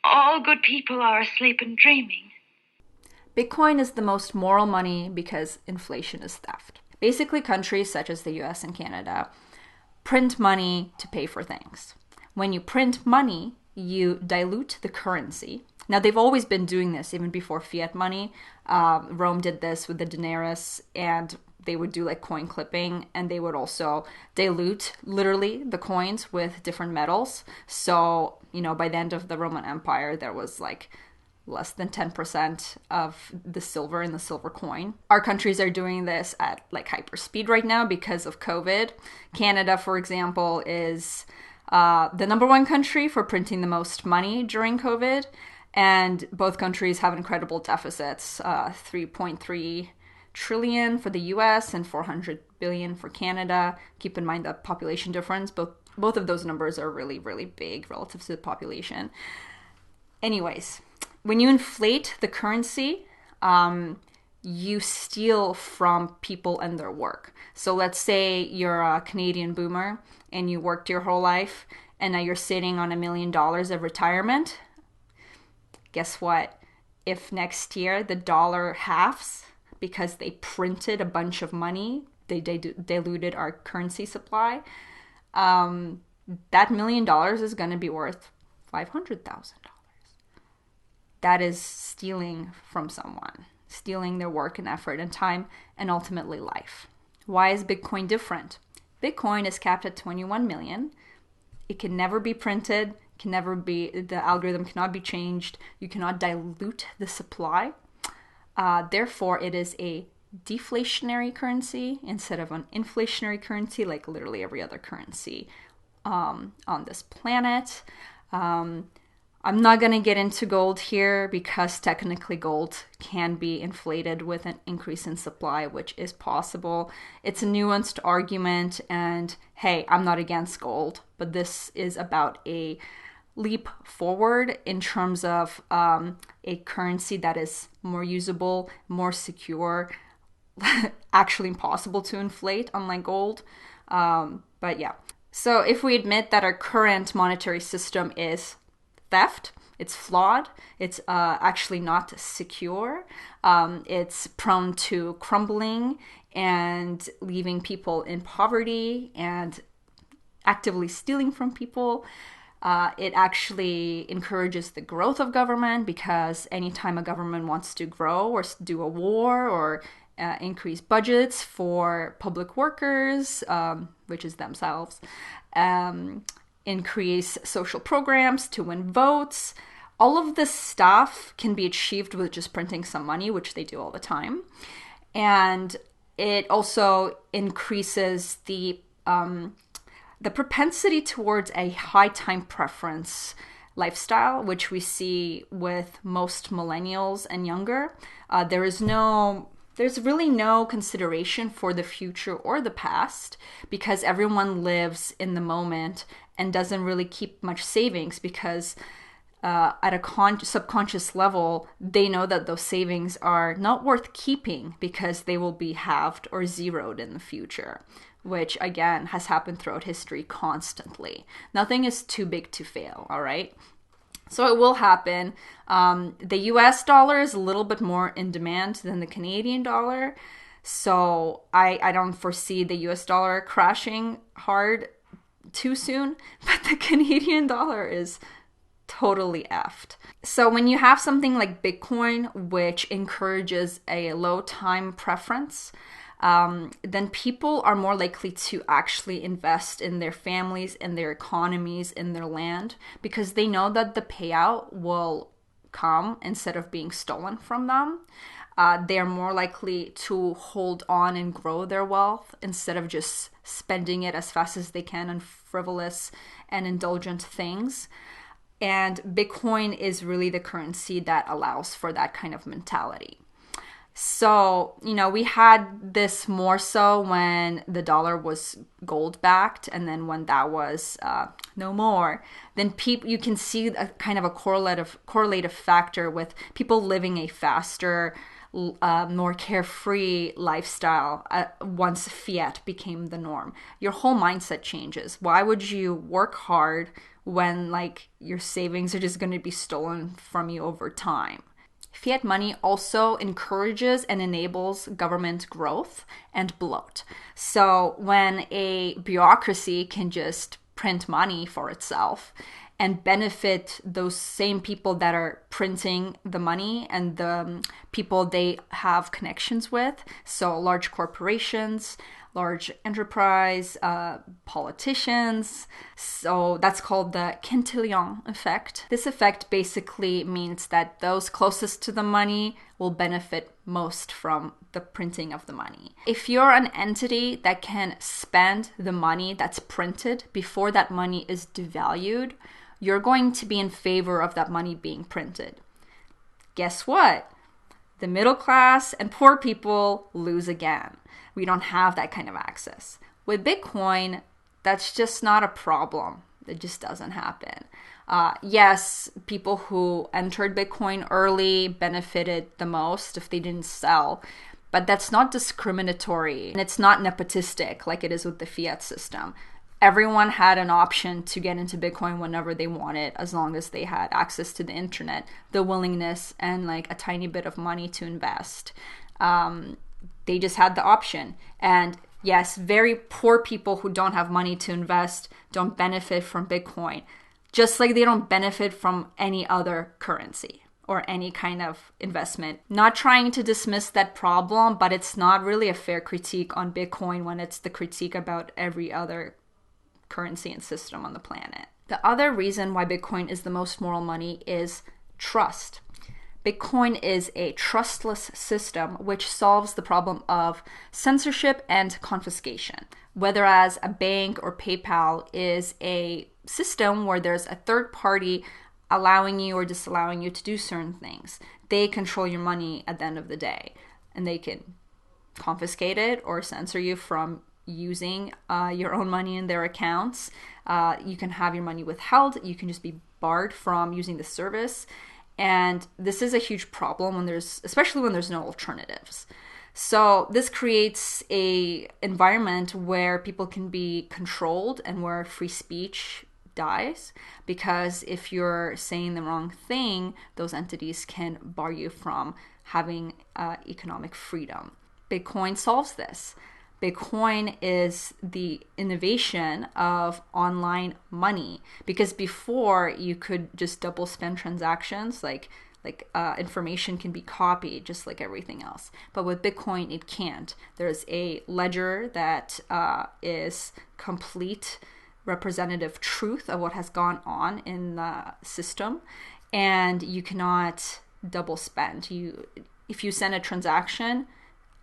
all good people are asleep and dreaming. Bitcoin is the most moral money because inflation is theft. Basically, countries such as the US and Canada print money to pay for things. When you print money, you dilute the currency. Now, they've always been doing this even before fiat money. Rome did this with the denarius, and they would do like coin clipping, and they would also dilute literally the coins with different metals. So, by the end of the Roman Empire, there was like less than 10% of the silver in the silver coin. Our countries are doing this at like hyper speed right now because of COVID. Canada, for example, is the number one country for printing the most money during COVID. And both countries have incredible deficits, 3.3 trillion for the US and 400 billion for Canada. Keep in mind the population difference. Both of those numbers are really, really big relative to the population. Anyways, when you inflate the currency, you steal from people and their work. So let's say you're a Canadian boomer and you worked your whole life and now you're sitting on $1 million of retirement. Guess what? If next year the dollar halves because they printed a bunch of money, they diluted our currency supply, that $1 million is going to be worth $500,000. That is stealing from someone, stealing their work and effort and time and ultimately life. Why is Bitcoin different? Bitcoin is capped at 21 million. It can never be printed, the algorithm cannot be changed. You cannot dilute the supply. Therefore, it is a deflationary currency instead of an inflationary currency, like literally every other currency on this planet. I'm not going to get into gold here because technically gold can be inflated with an increase in supply, which is possible. It's a nuanced argument, and hey, I'm not against gold, but this is about a leap forward in terms of a currency that is more usable, more secure, actually impossible to inflate, unlike gold. But yeah. So if we admit that our current monetary system is theft, it's flawed, it's actually not secure, it's prone to crumbling and leaving people in poverty and actively stealing from people. It actually encourages the growth of government because anytime a government wants to grow or do a war or increase budgets for public workers, which is themselves, increase social programs to win votes. All of this stuff can be achieved with just printing some money, which they do all the time. And it also increases the propensity towards a high time preference lifestyle, which we see with most millennials and younger. There's really no consideration for the future or the past because everyone lives in the moment and doesn't really keep much savings because at a subconscious level, they know that those savings are not worth keeping because they will be halved or zeroed in the future, which again has happened throughout history constantly. Nothing is too big to fail, all right? So it will happen. The US dollar is a little bit more in demand than the Canadian dollar. So I don't foresee the US dollar crashing hard too soon, but the Canadian dollar is totally effed. So when you have something like Bitcoin, which encourages a low time preference, then people are more likely to actually invest in their families, in their economies, in their land, because they know that the payout will come instead of being stolen from them. They are more likely to hold on and grow their wealth instead of just spending it as fast as they can on frivolous and indulgent things. And Bitcoin is really the currency that allows for that kind of mentality. So, we had this more so when the dollar was gold backed, and then when that was no more, then you can see a kind of a correlative factor with people living a faster, more carefree lifestyle once fiat became the norm. Your whole mindset changes. Why would you work hard when like your savings are just going to be stolen from you over time? Fiat money also encourages and enables government growth and bloat. So when a bureaucracy can just print money for itself and benefit those same people that are printing the money and the people they have connections with, so large corporations, large enterprise, politicians. So that's called the Cantillon Effect. This effect basically means that those closest to the money will benefit most from the printing of the money. If you're an entity that can spend the money that's printed before that money is devalued, you're going to be in favor of that money being printed. Guess what? The middle class and poor people lose again. We don't have that kind of access. With Bitcoin, that's just not a problem. It just doesn't happen. Yes, people who entered Bitcoin early benefited the most if they didn't sell, but that's not discriminatory and it's not nepotistic like it is with the fiat system. Everyone had an option to get into Bitcoin whenever they wanted, as long as they had access to the internet, the willingness, and like a tiny bit of money to invest. They just had the option. And yes, very poor people who don't have money to invest don't benefit from Bitcoin, just like they don't benefit from any other currency or any kind of investment. Not trying to dismiss that problem, but it's not really a fair critique on Bitcoin when it's the critique about every other currency and system on the planet. The other reason why Bitcoin is the most moral money is trust. Bitcoin is a trustless system which solves the problem of censorship and confiscation. Whereas a bank or PayPal is a system where there's a third party allowing you or disallowing you to do certain things. They control your money at the end of the day, and they can confiscate it or censor you from using your own money in their accounts. You can have your money withheld. You can just be barred from using the service. And this is a huge problem especially when there's no alternatives. So this creates a environment where people can be controlled and where free speech dies, because if you're saying the wrong thing, those entities can bar you from having economic freedom. Bitcoin solves this. Bitcoin is the innovation of online money, because before you could just double spend transactions, like information can be copied just like everything else. But with Bitcoin, it can't. There's a ledger that is complete representative truth of what has gone on in the system, and you cannot double spend. If you send a transaction,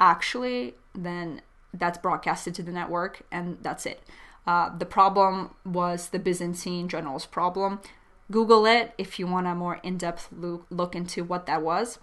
actually, then that's broadcasted to the network, and that's it. The problem was the Byzantine generals problem. Google it if you want a more in-depth look into what that was.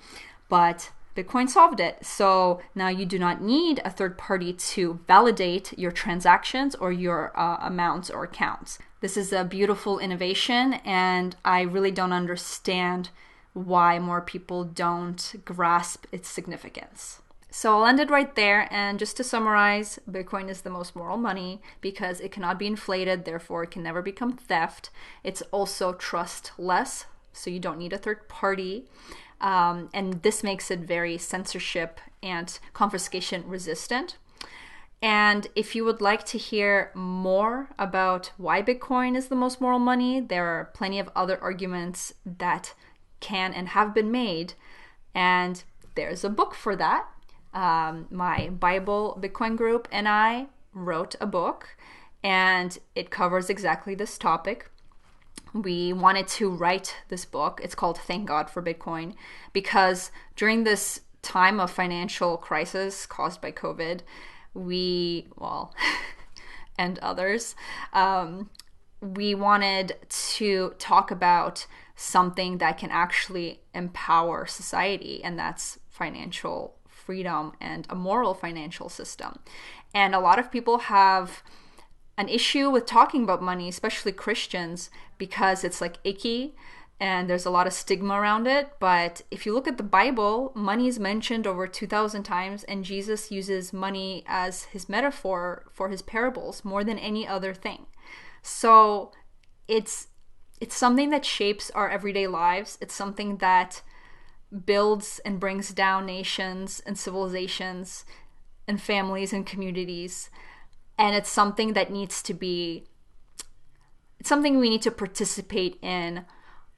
But Bitcoin solved it. So now you do not need a third party to validate your transactions or your amounts or accounts. This is a beautiful innovation, and I really don't understand why more people don't grasp its significance. So I'll end it right there. And just to summarize, Bitcoin is the most moral money because it cannot be inflated, therefore it can never become theft. It's also trustless, so you don't need a third party. And this makes it very censorship and confiscation resistant. And if you would like to hear more about why Bitcoin is the most moral money, there are plenty of other arguments that can and have been made. And there's a book for that. My Bible Bitcoin group and I wrote a book, and it covers exactly this topic. We wanted to write this book. It's called Thank God for Bitcoin, because during this time of financial crisis caused by COVID, and others, we wanted to talk about something that can actually empower society, and that's financial freedom and a moral financial system. And a lot of people have an issue with talking about money, especially Christians, because it's like icky and there's a lot of stigma around it. But if you look at the Bible, money is mentioned over 2,000 times, and Jesus uses money as his metaphor for his parables more than any other thing. So it's something that shapes our everyday lives. It's something that builds and brings down nations and civilizations and families and communities. And it's something that needs to be, it's something we need to participate in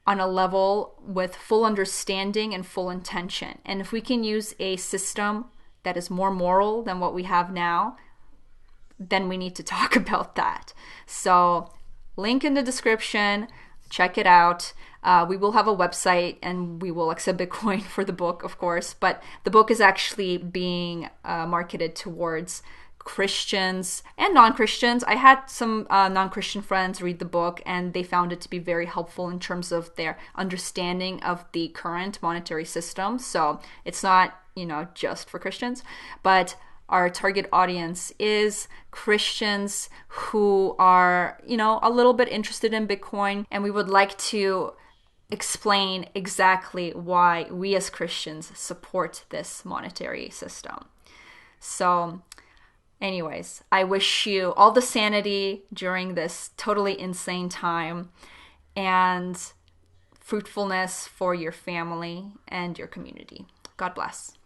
on a level with full understanding and full intention. And if we can use a system that is more moral than what we have now, then we need to talk about that. So link in the description, check it out. We will have a website and we will accept Bitcoin for the book, of course, but the book is actually being marketed towards Christians and non-Christians. I had some non-Christian friends read the book and they found it to be very helpful in terms of their understanding of the current monetary system. So it's not, just for Christians, but our target audience is Christians who are, a little bit interested in Bitcoin, and we would like to explain exactly why we as Christians support this monetary system. So anyways, I wish you all the sanity during this totally insane time and fruitfulness for your family and your community. God bless.